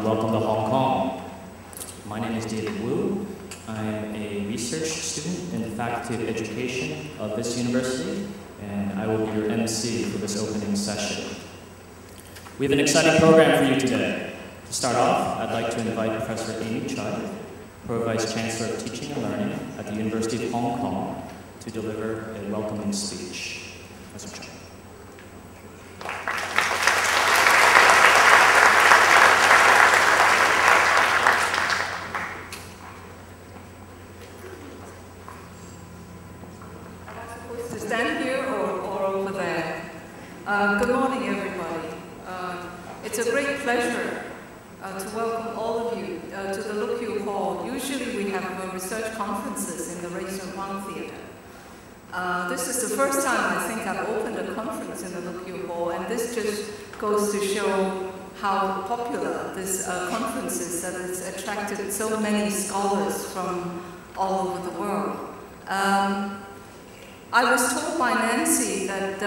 welcome to Hong Kong. My name is David Wu. I'm a research student in the Faculty of Education of this university, and I will be your MC for this opening session. We have an exciting program for you today. To start off, I'd like to invite Professor Amy Chai, Pro Vice Chancellor of Teaching and Learning at the University of Hong Kong, to deliver a welcoming speech. Professor Chai. Good morning, everybody. It's a great pleasure to welcome all of you to the Look You Hall. Usually we have research conferences in the Razor Wang Theatre. This is the first time I think I've opened a conference in the Look You Hall, and this just goes to show how popular this conference is, that it's attracted so many scholars from all over the world. I was told by Nancy that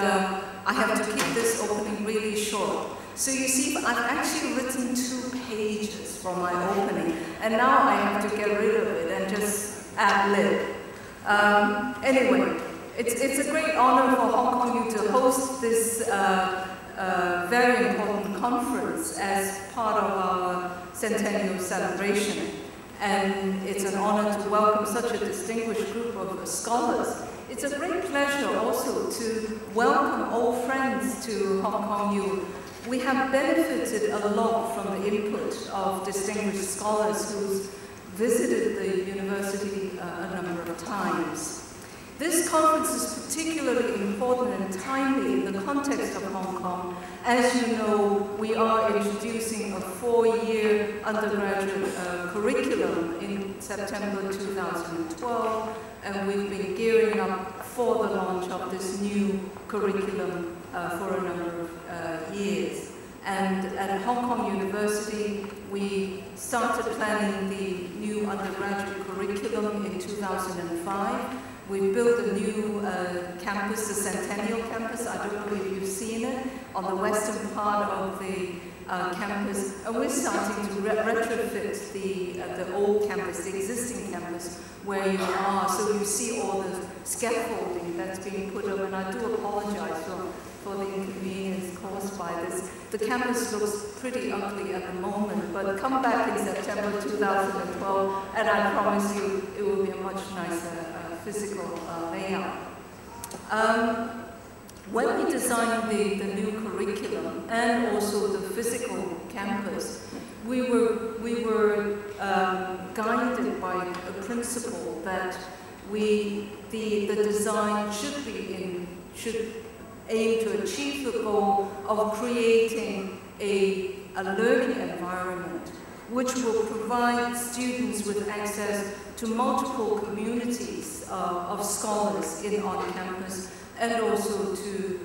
I have to keep this opening really short. So you see, I've actually written 2 pages for my opening, and now I have to get rid of it and just ad-lib. Anyway, it's a great honor for Hong Kong U to host this very important conference as part of our centennial celebration. And it's an honor to welcome such a distinguished group of scholars. It's a great pleasure also to welcome old friends to Hong Kong U. We have benefited a lot from the input of distinguished scholars who've visited the university a number of times. This conference is particularly important and timely in the context of Hong Kong. As you know, we are introducing a 4-year undergraduate curriculum in September 2012, and we've been gearing up for the launch of this new curriculum for a number of years. And at Hong Kong University, we started planning the new undergraduate curriculum in 2005. We built a new campus, the Centennial Campus. I don't know if you've seen it, on the western part of the campus. And we're starting to retrofit the old campus, the existing campus, where you are. So you see all the scaffolding that's being put up, and I do apologize for the inconvenience caused by this. The campus looks pretty ugly at the moment, but come back in September 2012, and I promise you it will be a much nicer physical layout. When we designed the new curriculum and also the physical campus, we were guided by a principle that the design should aim to achieve the goal of creating a learning environment which will provide students with access to multiple communities of scholars on campus, and also to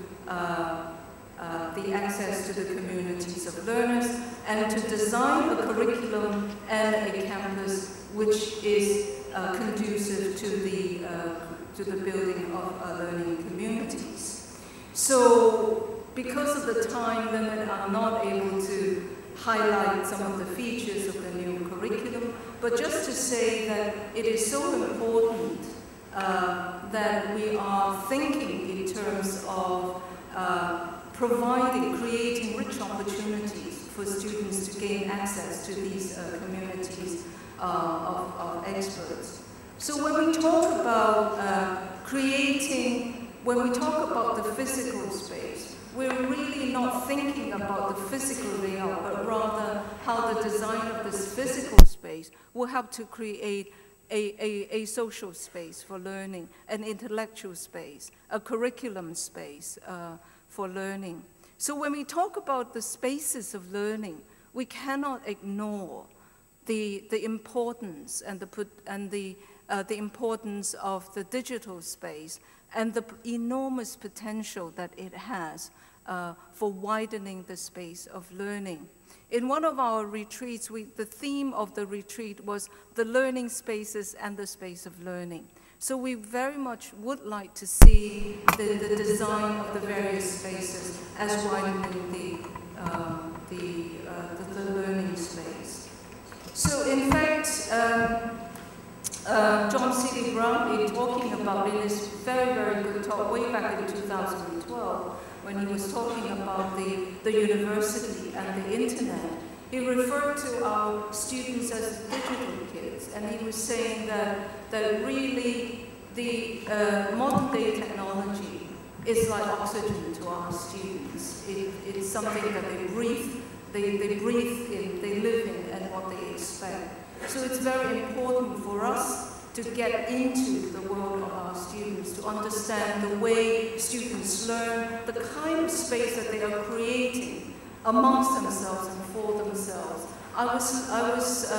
the access to the communities of learners, and to design a curriculum and a campus which is conducive to the building of learning communities. So, because of the time limit, I'm not able to highlight some of the features of the new curriculum, but just to say that it is so important that we are thinking in terms of creating rich opportunities for students to gain access to these communities of experts. So when we talk about when we talk about the physical space, we're really not thinking about the physical layout, but rather how the design of this physical space will help to create a social space for learning, an intellectual space, a curriculum space for learning. So when we talk about the spaces of learning, we cannot ignore the importance and the importance of the digital space and the enormous potential that it has for widening the space of learning. In one of our retreats, the theme of the retreat was the learning spaces and the space of learning. So we very much would like to see the design of the various spaces as widening the learning space. about in this very, very good talk way back in 2012, when he was talking about the university and the internet. He referred to our students as digital kids, and he was saying that really the modern day technology is like oxygen to our students. It's something that they breathe in, they live in, and what they expect. So it's very important for us to get into the world of our students, to understand the way students learn, the kind of space that they are creating amongst themselves and for themselves. I was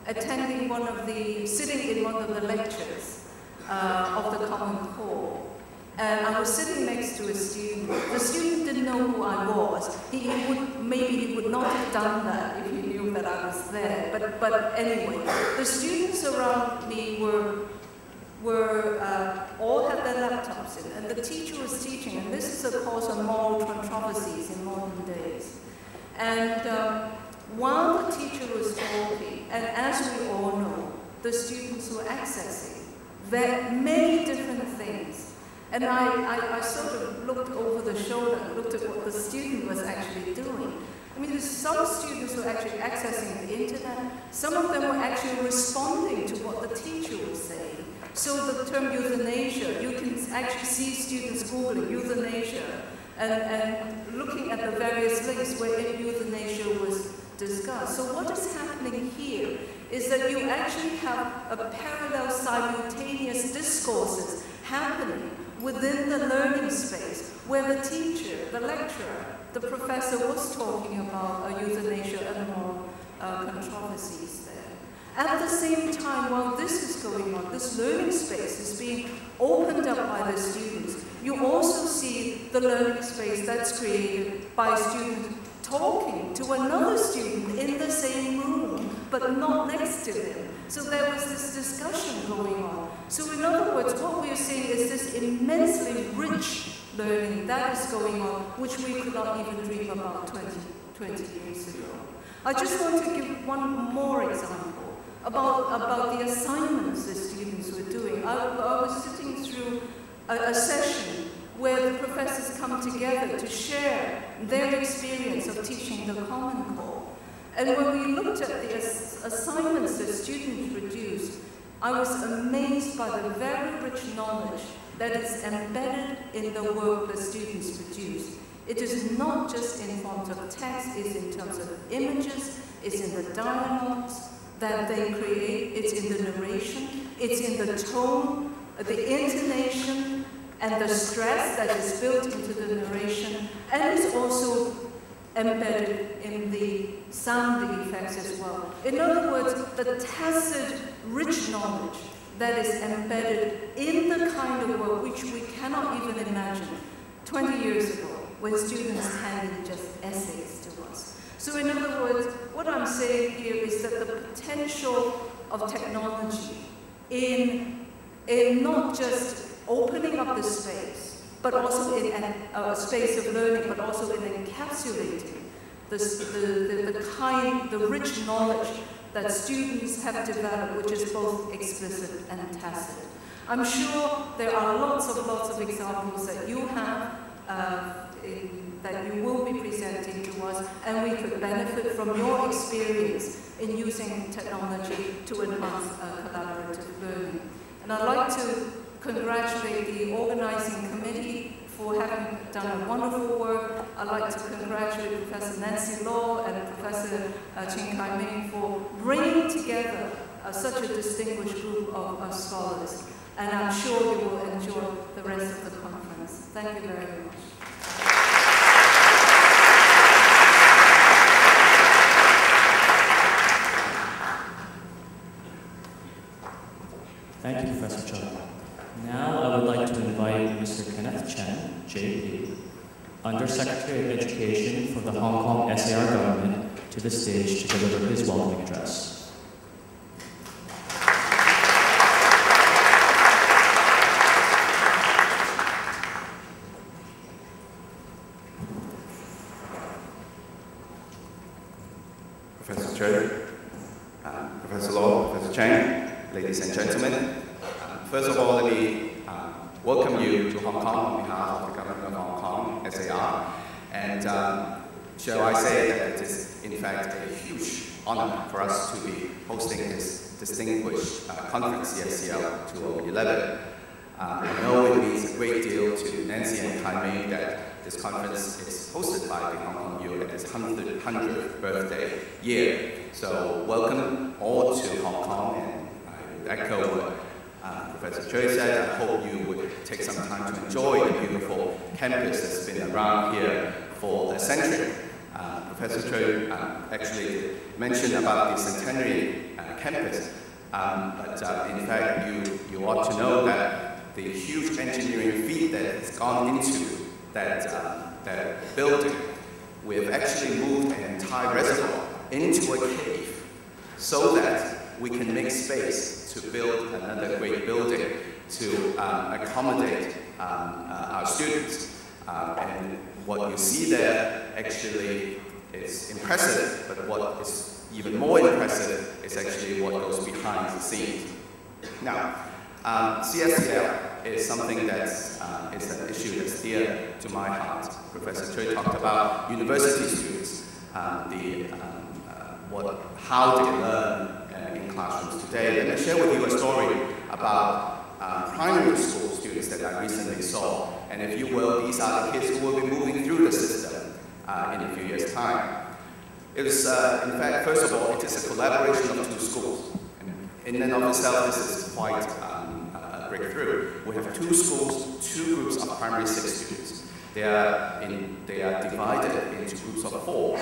attending sitting in one of the lectures of the Common Core, and I was sitting next to a student. The student didn't know who I was. Maybe he would not have done that if he knew that I was there. But anyway, the students around me all had their laptops in, and the teacher was teaching, and this is a course on moral controversies in modern days. And while the teacher was talking, and as we all know, the students were accessing many different things. And I sort of looked over the shoulder and looked at what the student was actually doing. I mean, there's some students who are actually accessing the internet. Some of them were actually responding to what the teacher was saying. So the term euthanasia, you can actually see students Googling euthanasia and looking at the various links where euthanasia was discussed. So what is happening here is that you actually have a parallel simultaneous discourses happening within the learning space, where the teacher, the lecturer, the professor was talking about euthanasia and moral controversies there. At the same time, while this is going on, this learning space is being opened up by the students, you also see the learning space that's created by students talking to another student in the same room, but not next to them. So there was this discussion going on. So in other words, what we're seeing is this immensely rich learning that is going on, which we could not even dream about 20 years ago. I just want to give one more example about the assignments the students were doing. I was sitting through a session where the professors come together to share their experience of teaching the Common Core. And when we looked at the assignments that students produced, I was amazed by the very rich knowledge that is embedded in the work that students produce. It is not just in forms of text, it's in terms of images, it's in the dialogues that they create, it's in the narration, it's in the tone, the intonation, and the stress that is built into the narration, and it's also embedded in the sound effects as well. In other words, the tacit, rich knowledge that is embedded in the kind of work which we cannot even imagine 20 years ago when students handed just essays to us. So in other words, what I'm saying here is that the potential of technology in not just opening up the space, but also in a space of learning, but also in encapsulating the rich knowledge that students have developed, which is both explicit and tacit. I'm sure there are lots of examples that you have that you will be presenting to us, and we could benefit from your experience in using technology to enhance collaborative learning. And I'd like to congratulate the organizing committee for having done a wonderful work. I'd like to congratulate Professor Nancy Law and Professor Chin Kai-ming for bringing together such a distinguished group of scholars. And I'm sure you will enjoy the rest of the conference. Thank you very much. Thank you, Professor Cho. Now I would like to invite Mr. Kenneth Chen, JP, Undersecretary of Education for the Hong Kong SAR government, to the stage to deliver his welcoming address. Professor Cho, Professor Law, Professor Chang, ladies and gentlemen. First of all, let me welcome you to Hong Kong on behalf of the Government of Hong Kong, SAR. And shall I say that it is, in fact, a huge honor for us to be hosting this distinguished conference, CSCL2011. I know it means a great deal to Nancy and Kai that this conference is hosted by the Hong Kong U at its 100th birthday year. So welcome all to Hong Kong, and I would echo what Professor Choi said. I hope you would take some time to enjoy the beautiful campus that's been around here for a century. Professor Choi actually mentioned about the centenary campus, but in fact you ought to know that the huge engineering feat that has gone into that building, we've actually moved an entire reservoir into a cave so that we can make space to build another great building to accommodate our students. And what you see there actually is impressive, but what is even more impressive is actually what goes behind the scenes. Now, CSCL is something that's is an issue that's dear to my heart. Professor Choi talked about university students, how they learn in classrooms today. Let me share with you a story about primary school students that I recently saw. And if you will, these are the kids who will be moving through the system in a few years' time. It was, in fact, first of all, it is a collaboration of two schools. In and of itself, this is quite a breakthrough. We have two schools, two groups of primary 6 students. They are divided into groups of 4.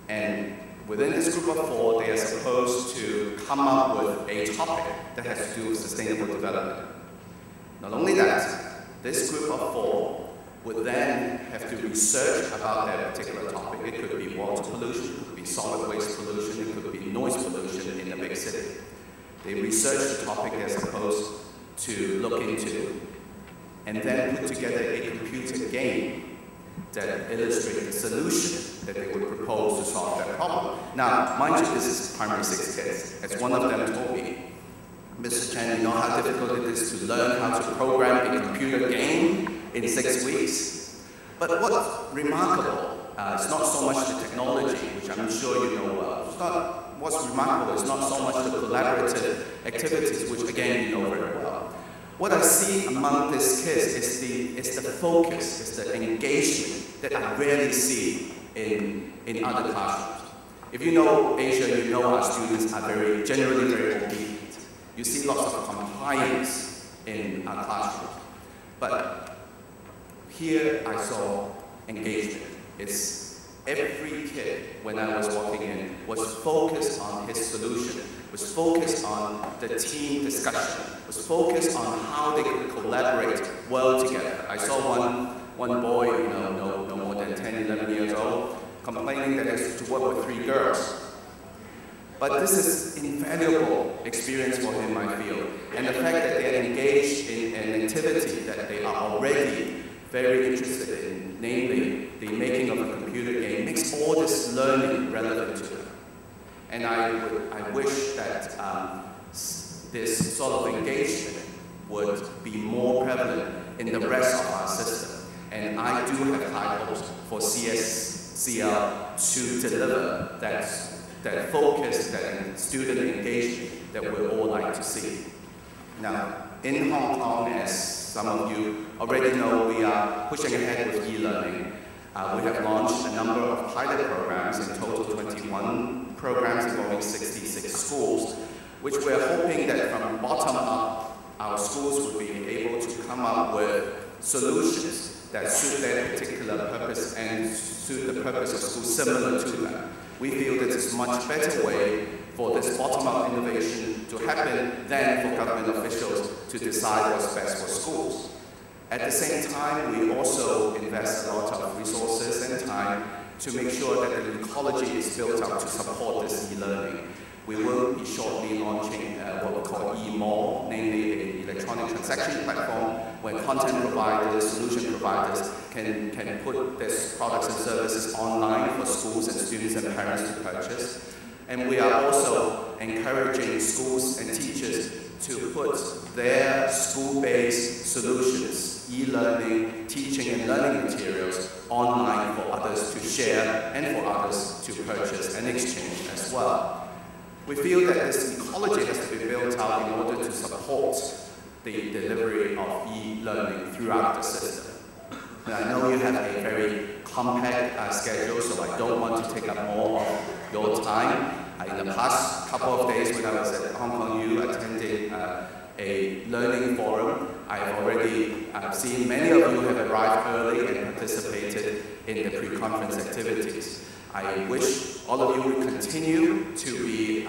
And within this group of 4, they are supposed to come up with a topic that has to do with sustainable development. Not only that, this group of 4 would then have to research about that particular topic. It could be water pollution, it could be solid waste pollution, it could be noise pollution in a big city. They research the topic they're supposed to look into, and then put together a computer game that illustrates the solution that they would propose to solve that problem. Now, mind you, this is primary 6 kids. As one of them told me, Mr. Chen, you know how difficult it is to learn how to program a computer game in 6 weeks? But what's remarkable is not so much the technology, which I'm sure you know well. What's remarkable is not so much the collaborative activities, which again you know very well. What I see among these kids is the focus, is the engagement that I rarely see in other classrooms. If you know Asia, you know our students are generally very obedient. You see lots of compliance in our classrooms. But here I saw engagement. It's every kid, when I was walking in, was focused on his solution, was focused on the team discussion, was focused on how they could collaborate well together. I saw one boy, no more than 10, 11 years old, complaining that he has to work with 3 girls. But this is invaluable experience for him, I feel. And the fact that they're engaged in an activity that they are already very interested in, namely the making of a computer game, makes all this learning relevant to them. And I wish that this sort of engagement would be more prevalent in the rest of our system. And I do have high hopes for CSCL to deliver that focus, that student engagement that we all like to see. Now, in Hong Kong, as some of you already know, we are pushing ahead with e-learning. We have launched a number of pilot programs, in total 21 programs involving 66 schools, which we're hoping that from bottom up, our schools will be able to come up with solutions that suit their particular purpose and suit the purpose of schools similar to them. We feel that it's a much better way for this bottom-up innovation to happen than for government officials to decide what's best for schools. At the same time, we also invest a lot of resources and time to make sure that the ecology is built up to support this e-learning. We will be shortly launching what we call e-mall, namely an electronic transaction platform where content providers, solution providers can put their products and services online for schools and students and parents to purchase. And we are also encouraging schools and teachers to put their school-based solutions, e-learning, teaching and learning materials online for others to share and for others to purchase and exchange as well. We feel that this ecology has to be built out in order to support the delivery of e-learning throughout the system. And I know you have a very compact schedule, so I don't want to take up more of your time. In the past couple of days when I was at Hong Kong U attending a learning forum, I've already seen many of you have arrived early and participated in the pre-conference activities. I wish all of you would continue to be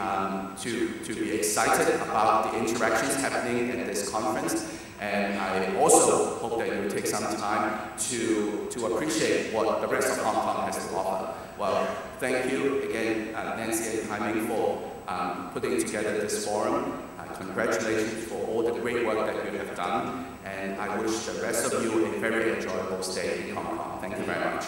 excited about the interactions happening at this conference, and I also hope that you will take some time to appreciate what the rest of Hong Kong has to offer. Well, thank you again, Nancy and Taiming, for putting together this forum. Congratulations for all the great work that you have done, and I wish the rest of you a very enjoyable stay in Hong Kong. Thank you very much.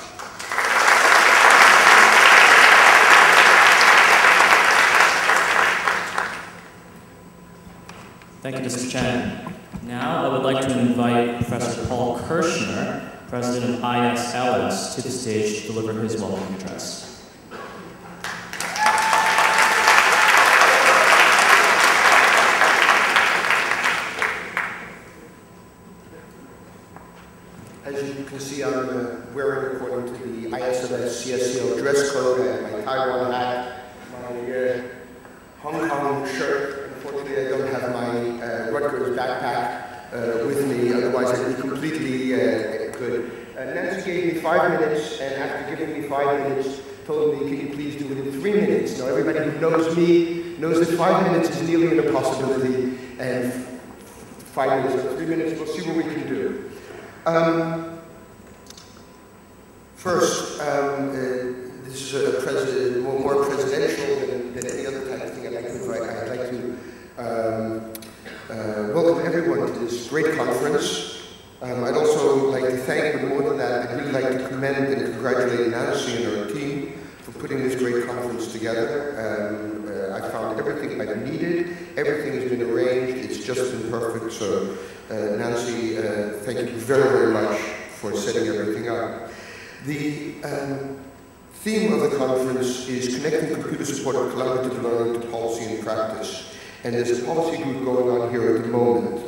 Thank you, Mr. Chen. Now I would like to invite Professor Paul Kirshner, President of ISLS, to the stage to deliver his welcome address. As you can see, I'm wearing, according to the ISLS CSCL dress code, I have my Taiwan hat, my Hong Kong shirt. Unfortunately, I don't have my Rutgers backpack with me, otherwise I'd be completely good. Nancy gave me 5 minutes, and after giving me 5 minutes, told me, can you please do it in 3 minutes? Now, everybody who knows me knows that 5 minutes is nearly an impossibility, and 5 minutes or 3 minutes, we'll see what we can do. First, this is more presidential than any other type of thing I'd like to invite. I'd like to welcome everyone to this great conference. I'd also like to thank, but more than that, I'd really like to commend and congratulate Nancy and her team for putting this great conference together. I found everything I needed, everything has been arranged, it's just been perfect. So Nancy, thank you very, very much for setting everything up. The theme of the conference is connecting computer-supported collaborative learning to policy and practice. And there's a policy group going on here at the moment.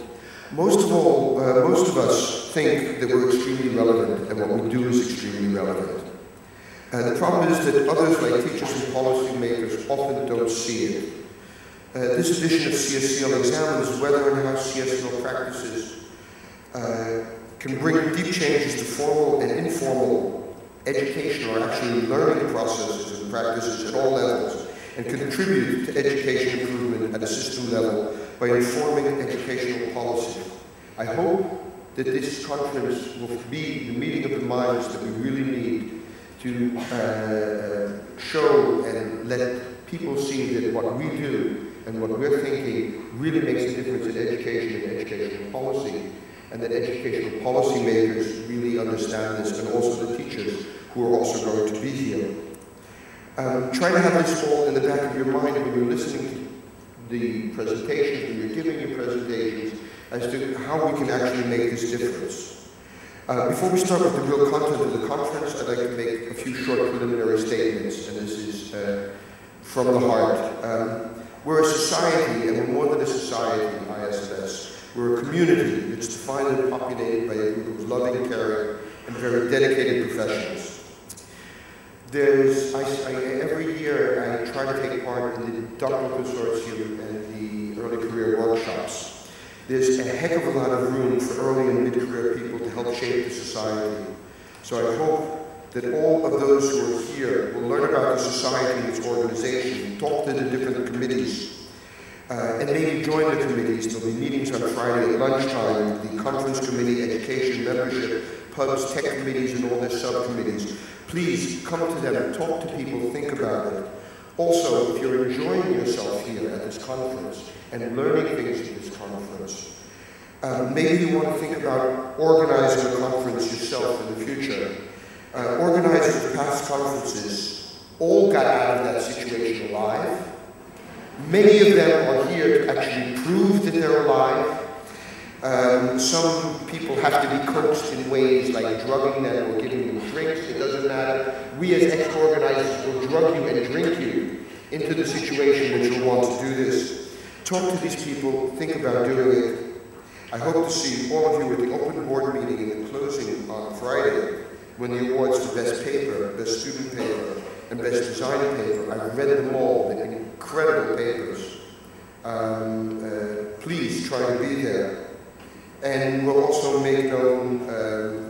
Most of us think that we're extremely relevant, and what we do is extremely relevant. The problem is that others, like teachers and policymakers, often don't see it. This edition of CSCL examines whether and how CSCL practices can bring deep changes to formal and informal education or actually learning processes and practices at all levels, and contribute to education improvement at a system level by informing educational policy. I hope that this conference will be the meeting of the minds that we really need to show and let people see that what we do and what we're thinking really makes a difference in education and educational policy, and that educational policymakers really understand this, and also the teachers who are also going to be here. Try to have this all in the back of your mind when you're listening to the presentations, when you're giving your presentations, as to how we can actually make this difference. Before we start with the real content of the conference, I'd like to make a few short preliminary statements, and this is from the heart. We're a society, and we're more than a society, ISLS. We're a community that's defined and populated by a group of loving, caring, and very dedicated professionals. Every year I try to take part in the doctoral consortium and the early career workshops. There's a heck of a lot of room for early and mid-career people to help shape the society. So I hope that all of those who are here will learn about the society and its organization, talk to the different committees, and maybe join the committees. There'll be meetings on Friday at lunchtime, the conference committee, education, membership, pubs, tech committees, and all their subcommittees. Please come to them, talk to people, think about it. Also, if you're enjoying yourself here at this conference and learning things at this conference, maybe you want to think about organizing a conference yourself in the future. Organizers of past conferences all got out of that situation alive. Many of them are here to actually prove that they're alive. Some people have to be coaxed in ways like drugging them or giving them drinks. It doesn't matter. We as ex-organizers will drug you and drink you into the situation that you'll want to do this. Talk to these people, think about doing it. I hope to see all of you at the open board meeting in the closing on Friday, when the awards for Best Paper, Best Student Paper, and Best Design Paper. I've read them all, they're incredible papers. Please try to be there. And we'll also make known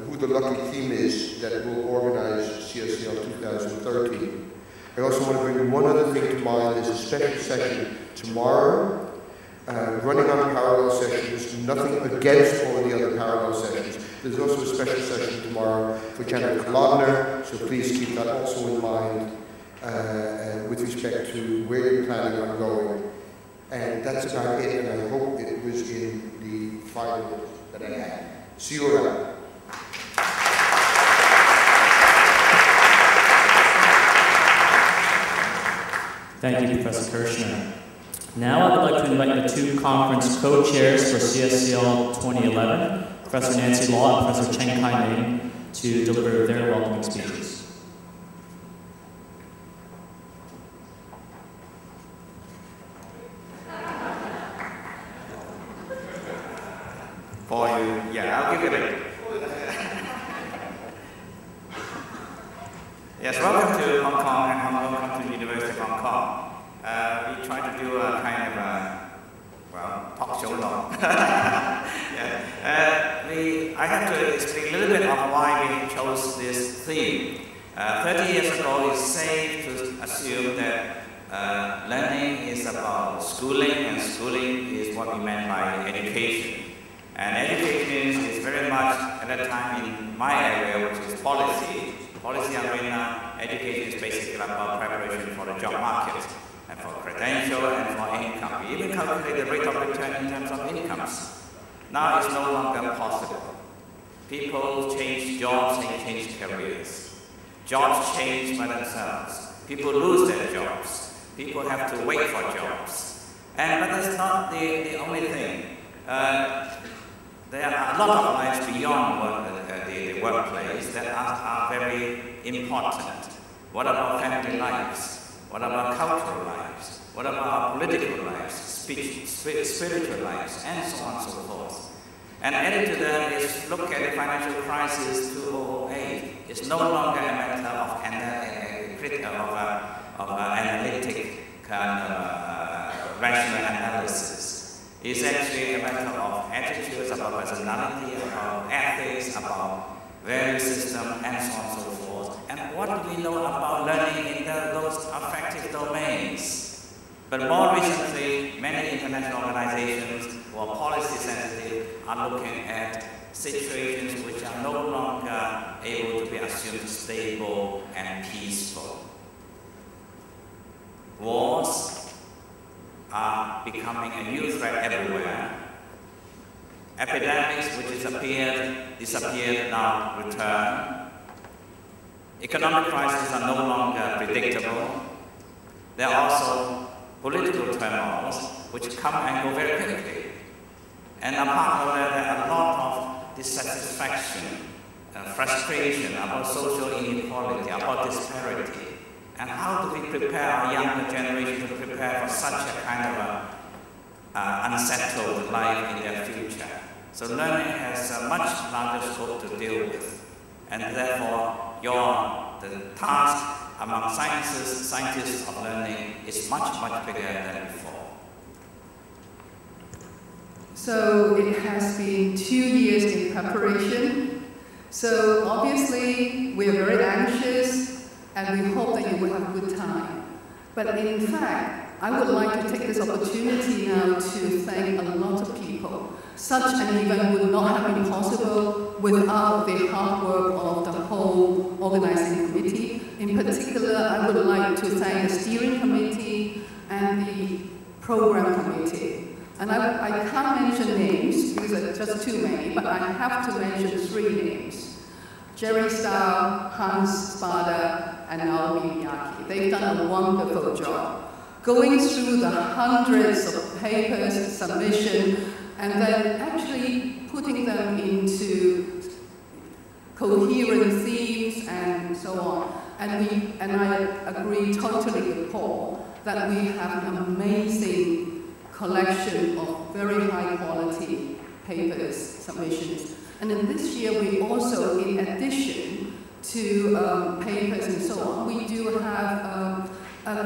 who the lucky team is that will organize CSCL 2013. I also want to bring one other thing to mind. There's a special session tomorrow, running on parallel sessions, nothing against all of the other parallel sessions. There's also a special session tomorrow for Janet Kolodner, so please keep that also in mind with respect to where you're planning on going. And that's about it, and I hope it was in the 5 minutes that I had. See you around. Thank you, Professor Kirshner. Now I would like to invite the two conference co-chairs for CSCL 2011, Professor Nancy Law and Professor Cheng Kai Ming, to deliver their welcoming speeches. For you, yeah, I'll give it a Yes, welcome to Hong Kong and welcome to the University of Hong Kong. We try to do a kind of a, well, talk show now. I have to explain a little bit of why we chose this theme. 30 years ago, it's safe to assume that learning is about schooling, and schooling is what we meant by education. And education is very much, at that time in my area, which is policy arena, education is basically about preparation for the job market, and for credential and for income. We even calculate the rate of return in terms of incomes. Now it's no longer possible. People change jobs and change careers. Jobs change by themselves. People lose their jobs. People have to wait for jobs. But that's not the only thing. There are a lot of lives beyond the workplace that are very important. What about family lives? What about cultural lives? What about political lives, spiritual lives, and so on and so forth? And added to that is, look at the financial crisis 2008. It's no longer a matter of analytic kind of rational analysis. It's actually a matter of attitudes, about personality, about ethics, about value system, and so on and so forth. And what do we know about learning in those affective domains? But more recently, many international organizations who are policy sensitive are looking at situations which are no longer able to be assumed stable and peaceful. Wars are becoming a new threat everywhere. Epidemics which disappeared, now return. Economic crises are no longer predictable. There are also political turmoils which come and go very quickly. And apart from that, there are a lot of dissatisfaction, frustration about social inequality, about disparity. And how do we prepare our younger generation to prepare for such a kind of unsettled life in their future? So learning has a much larger scope to deal with. And therefore, the task among scientists of learning is much, much bigger than before. So it has been 2 years in preparation. So obviously, we're very anxious and we hope that you will have a good time. But in fact, I would like to take this opportunity now to thank a lot of people. Such an event would not have been possible without the hard work of the whole organizing committee. In particular, I would like to thank the steering committee and the program committee. And I can't mention names because it's just too many, but I have to mention 3 names. Jerry Stahl, Hans Spada, and Naomi Miyake. They've done a wonderful job. going through the hundreds of papers, submission, and then actually putting them into coherent themes and so on. And I agree totally with Paul that we have an amazing collection of very high quality papers, submissions. And in this year, we also, in addition to papers and so on, we do have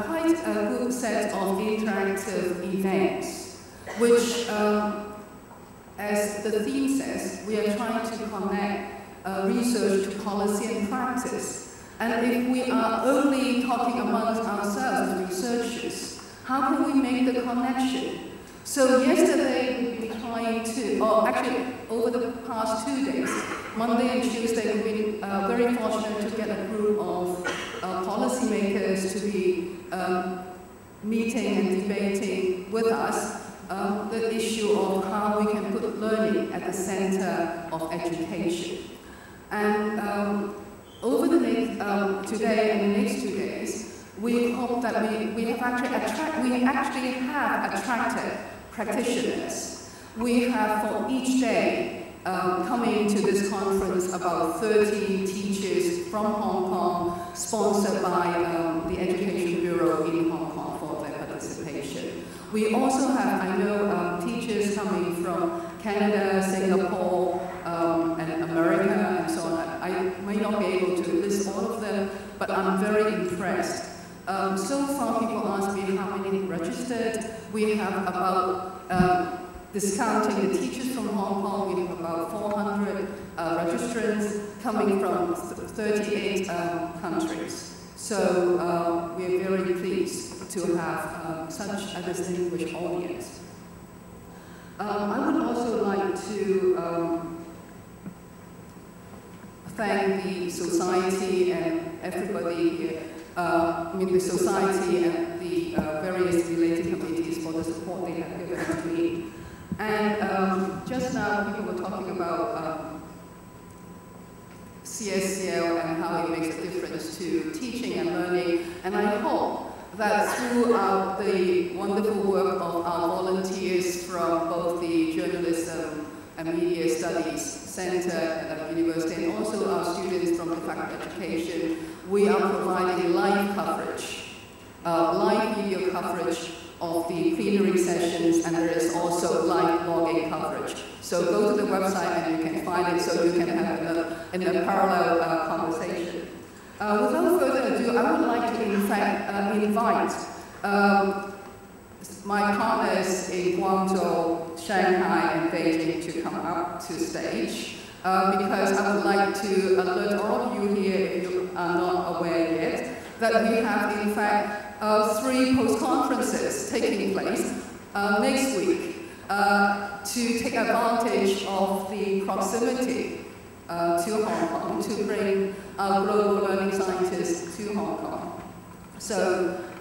quite a good set of interactive events, which, as the theme says, we are trying to connect research to policy and practice. And if we are only talking amongst ourselves as researchers, how can we make the connection? So yesterday we've been trying to, or actually over the past 2 days, Monday and Tuesday, we've been very fortunate to get a group of policymakers to be meeting and debating with us the issue of how we can put learning at the center of education. And over the next, today and the next 2 days, we hope that we actually have attracted practitioners. We have for each day coming to this conference about 30 teachers from Hong Kong, sponsored by the Education Bureau in Hong Kong for their participation. We also have, I know, teachers coming from Canada, Singapore, and America, and so on. I may not be able to list all of them, but I'm very impressed. So far, people ask me how many registered. We have about, discounting the teachers from Hong Kong, we have about 400 registrants coming from 38 countries. So we're very pleased to have such a distinguished audience. I would also like to thank the society and everybody here, the society and the various related committees for the support they have given to me. And just now people were talking about CSCL and how it makes a difference to teaching and learning. And I hope that throughout the wonderful work of our volunteers from both the Journalism and Media Studies Center at the university and also our students from the Faculty of Education, we are providing live coverage, live video coverage of the plenary sessions, and there is also live blogging coverage. So go to the website and you can find it so you can have a parallel conversation. Without further ado, I would like to in fact invite my partners in Guangzhou, Shanghai, and Beijing to come up to stage because I would like to alert all of you here, if you are not aware yet, that we have in fact 3 post-conferences taking place next week to take advantage of the proximity to Hong Kong, to bring our global learning scientists to Hong Kong. So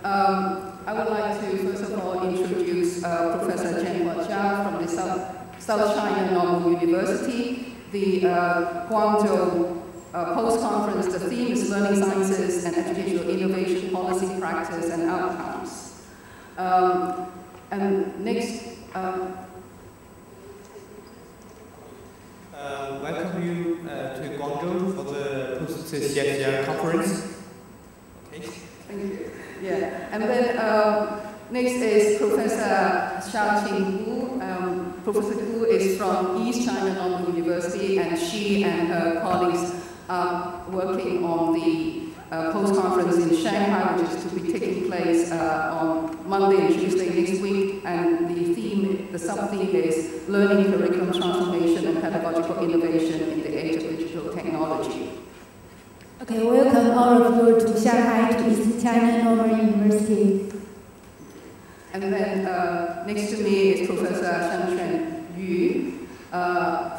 I would like to first of all introduce Professor Jianhua Zhao from the South China Normal University, the Guangzhou post-conference. The theme is Learning Sciences and Educational Innovation, Policy, Practice, and Outcomes. And next, welcome you to Guangzhou for the post-CSCL conference. Okay. Thank you. Yeah, and then next is Professor Xiaoqing Hu. Professor Hu is from East China Normal University, and she and her colleagues are working on the post-conference in Shanghai, which is to be taking place on Monday and Tuesday next week. And the theme, the sub-theme is Learning Curriculum Transformation and Pedagogical Innovation in the Age of Digital Technology. Okay, welcome all of you to Shanghai, to East China Normal University. And then next to me is Professor Shanquan Yu.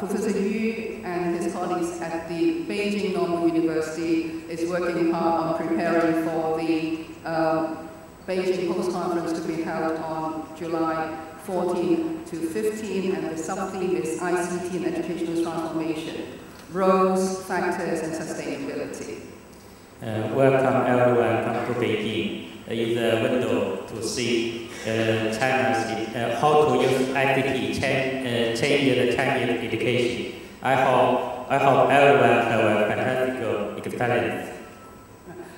Professor Yu and his colleagues at the Beijing Normal University is working hard on preparing for the Beijing Post-Conference to be held on July 14 to 15, and the sub-theme is ICT and Educational Transformation, Roles, Factors, and Sustainability. Welcome everyone to Beijing. is a window to see China's how to use ICT change the Chinese education. I hope everyone have a fantastic experience.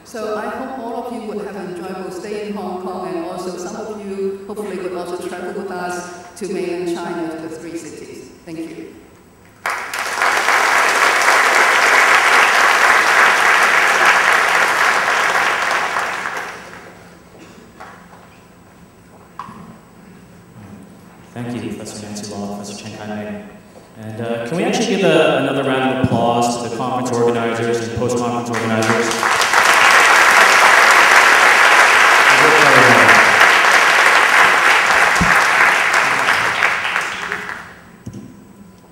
So I hope all of you would have an enjoyable stay in Hong Kong, and also some of you hopefully would also travel with us to mainland China to the 3 cities. Thank you. Thank you, Professor Nancy Law, Professor Chen Kai-Mei. And can we actually give another round of applause to the conference organizers and post-conference organizers?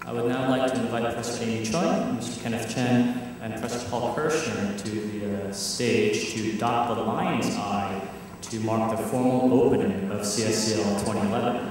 I would now like to invite Professor Amy Choi, Mr. Kenneth Chen, and Professor Paul Kirshner to the stage to dot the lion's eye to mark the formal opening of CSCL 2011.